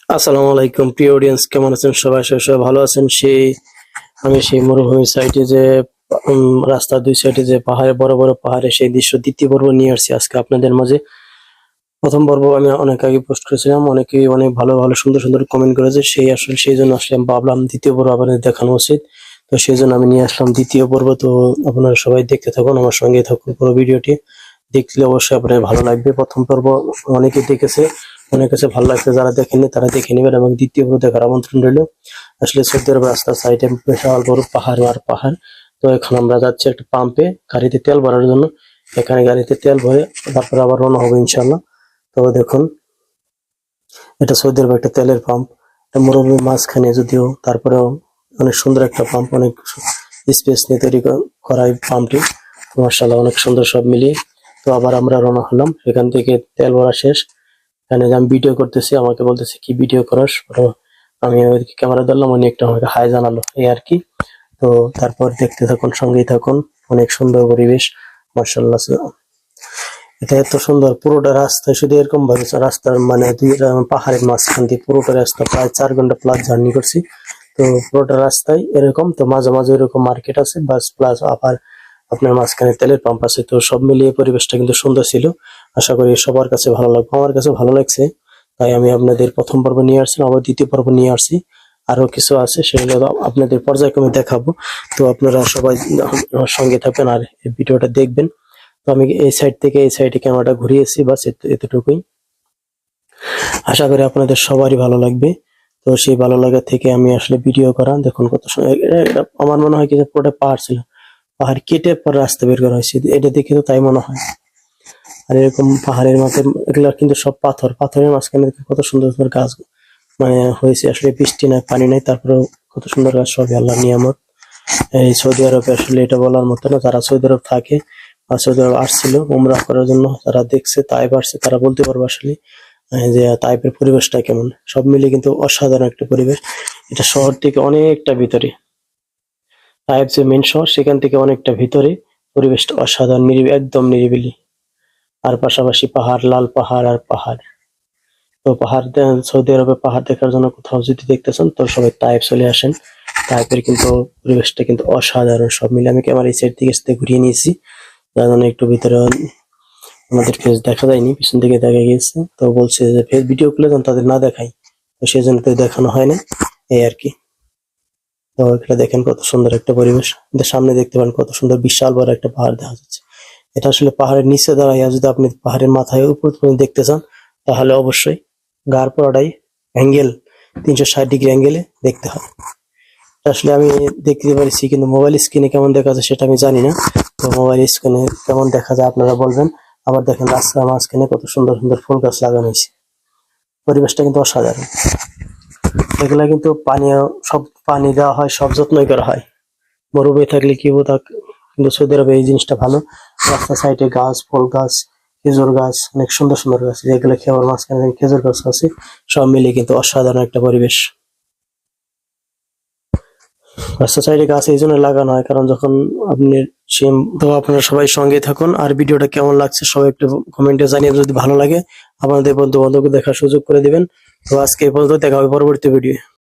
আসসালামু আলাইকুম প্রিয় অডিয়েন্স, কেমন আছেন সবাই? সবাই ভালো আছেন? আমি সেই মরুভূমির সাইডে যে রাস্তার দুই সাইডে যে পাহাড়ে বড় বড় পাহাড়ে সেই দৃশ্য দ্বিতীয় পর্ব নিয়ে আসছি আজকে আপনাদের মাঝে। প্রথম পর্ব আমি অনেক আগে পোস্ট করেছিলাম, অনেকেই অনেক ভালো ভালো সুন্দর সুন্দর কমেন্ট করেছে, সেই জন্য আসলে আমি ভাবলাম দ্বিতীয় পর্ব আপনাদের দেখানো উচিত। তো সেই জন্য আমি নিয়ে আসলাম দ্বিতীয় পর্ব। তো আপনারা সবাই দেখতে থাকুন, আমার সঙ্গেই থাকুন, পুরো ভিডিওটি দেখলে অবশ্যই আপনার ভালো লাগবে। প্রথম পর্ব অনেকেই দেখেছে, অনেক কাছে ভালো লাগছে, যারা দেখেনি তারা দেখে নেবেন এবং দ্বিতীয় পর্ব দেখার আমন্ত্রণ রইল। আসলে সৌদি আরব রাস্তার সাইডে বিশাল বড় পাহাড় আর পাহাড়। তো এখন আমরা যাচ্ছি একটা পাম্পে গাড়িতে তেল ভরার জন্য। এখানে গাড়িতে তেল ভরে তারপরে আবার রওনা হবে ইনশাল্লাহ। তো দেখুন, এটা সৌদি আরব একটা তেলের পাম্প। এটা মরুভূমির মাঝখানে যদিও, তারপরেও অনেক সুন্দর একটা পাম্প, অনেক স্পেস নিয়ে তৈরি করা এই পাম্পটি। মার্শাল্লাহ অনেক সুন্দর সব মিলিয়ে। তো আবার আমরা রওনা হলাম, সেখান থেকে তেল ভরা শেষ। এখানে যে আমি ভিডিও করতেছি, আমাকে বলতেছে কি ভিডিও করাস, আমি ওইদিকে ক্যামেরা ধরলাম, উনি একটা আমাকে হাই জানালো, এই আর কি। তো তারপর দেখতে থাকুন, সঙ্গেই থাকুন। অনেক সুন্দর পরিবেশ, মার্শাল্লাহ। এটা এত সুন্দর, পুরোটা রাস্তা শুধু এরকম ভাবে রাস্তার মানে পাহাড়ের মাঝখান দিয়ে পুরোটা রাস্তা প্রায় 4 ঘন্টা প্লাস জার্নি করছি। তো পুরোটা রাস্তায় এরকম, তো মাঝে মাঝে এরকম মার্কেট আছে, বাস প্লাস আবার আপনার মাঝখানে তেলের পাম্প আছে। তো সব মিলিয়ে পরিবেশটা কিন্তু সুন্দর ছিল। আশা করি সবার কাছে ভালো লাগবে, আমার কাছে ভালো লাগছে। তাই আমি আপনাদের প্রথম পর্ব নিয়ে আসছি, আবার দ্বিতীয় পর্ব নিয়ে আসছি। আরো কিছু আছে, সেগুলো আপনাদের পর্যায়ক্রমে দেখাবো। তো আপনারা সবাই আমার সঙ্গে থাকবেন আর এই ভিডিওটা দেখবেন। তো আমি এই সাইড থেকে এই সাইডে ক্যামেরাটা ঘুরিয়েছি, বাস এতটুকুই। আশা করি আপনাদের সবারই ভালো লাগবে। তো সেই ভালো লাগা থেকে আমি আসলে ভিডিও করা, দেখুন কত আমার মনে হয় কি যে পুরোটা পাহাড় ছিল, পাহাড় কেটে পর রাস্তা বের করা হয়েছে, এটা দেখে তো তাই মনে হয়। আর এরকম পাহাড়ের মাঝে এগুলো কিন্তু সব পাথর, পাথরের মাঝখানে কত সুন্দর সুন্দর গাছ মানে হয়েছে। আসলে বৃষ্টি নাই, পানি নাই, তারপরেও কত সুন্দর গাছ, সবই আল্লাহর নিয়ামত। এই সৌদি আরবে আসলে এটা বলার মতো না, যারা সৌদি আরব থাকে বা সৌদি আরব আসছিল উমরাহ করার জন্য, যারা দেখছে তাইব আসছে, তারা বলতে পারবে আসলে যে তাইপের পরিবেশটা কেমন। সব মিলিয়ে কিন্তু অসাধারণ একটা পরিবেশ। এটা শহর থেকে অনেকটা ভিতরে, তাইপ যে মেন শহর সেখান থেকে অনেকটা ভিতরে। পরিবেশটা অসাধারণ, একদম নিরিবিলি। আর পাশাপাশি পাহাড়, লাল পাহাড় আর পাহাড়। তো সৌদি আরবে পাহাড় দেখার জন্য কোথাও যদি দেখতে চান তো সবাই তাইপ চলে আসেন। তাইপের কিন্তু পরিবেশটা কিন্তু অসাধারণ। সব মিলে আমি ক্যামেরা এই সাইড থেকে ঘুরিয়ে নিয়েছি, যার জন্য একটু ভিতরে আমাদের ফেস দেখা যায়নি, পিছন থেকে দেখা গিয়েছে। তো বলছে যে ফেস ভিডিও গুলো যেন তাদের না দেখাই, তো সেই জন্য তো দেখানো হয় না, এই আর কি। তো এটা দেখেন কত সুন্দর একটা পরিবেশ। সামনে দেখতে পান কত সুন্দর বিশাল বড় একটা পাহাড় দেখা যাচ্ছে। এটা আসলে পাহাড়ের নিচে দাঁড়াইয়া যদি আপনি পাহাড়ের মাথায় উপর দেখতে চান, তাহলে অবশ্যই গার পড়াটাই অ্যাঙ্গেল 360 ডিগ্রি অ্যাঙ্গেলে দেখতে হয়। আসলে আমি দেখতে পারছি, কিন্তু মোবাইল স্ক্রিনে কেমন দেখা যায় সেটা আমি জানি না। তো মোবাইল স্ক্রিনে কেমন দেখা যায় আপনারা বলবেন। আবার দেখেন রাস্তার মাঝখানে কত সুন্দর সুন্দর ফুল গাছ লাগানো হয়েছে, পরিবেশটা কিন্তু অসাধারণ। এগুলা কিন্তু সব পানি দেওয়া হয়, সব যত্নই করা হয়। মরুভূমি থাকলে কি হতো, কিন্তু সৌদি আরবে এই জিনিসটা ভালো। রাস্তার সাইডে গাছ, ফুল গাছ, খেজুর গাছ, অনেক সুন্দর সুন্দর গাছ, যেগুলো খেয়ার মাঝখানে খেজুর গাছ আছে। সব মিলিয়ে কিন্তু অসাধারণ একটা পরিবেশ। রাস্তার সাইডে গাছ এই জন্য লাগানো হয়, কারণ যখন আপনি তো আপনারা সবাই সঙ্গে থাকুন। আর ভিডিওটা কেমন লাগছে সবাই একটু কমেন্টে জানিয়ে, যদি ভালো লাগে আপনাদের বন্ধু বান্ধবকে দেখার সুযোগ করে দিবেন। তো আজকে এই পর্যন্ত, দেখা হবে পরবর্তী ভিডিও।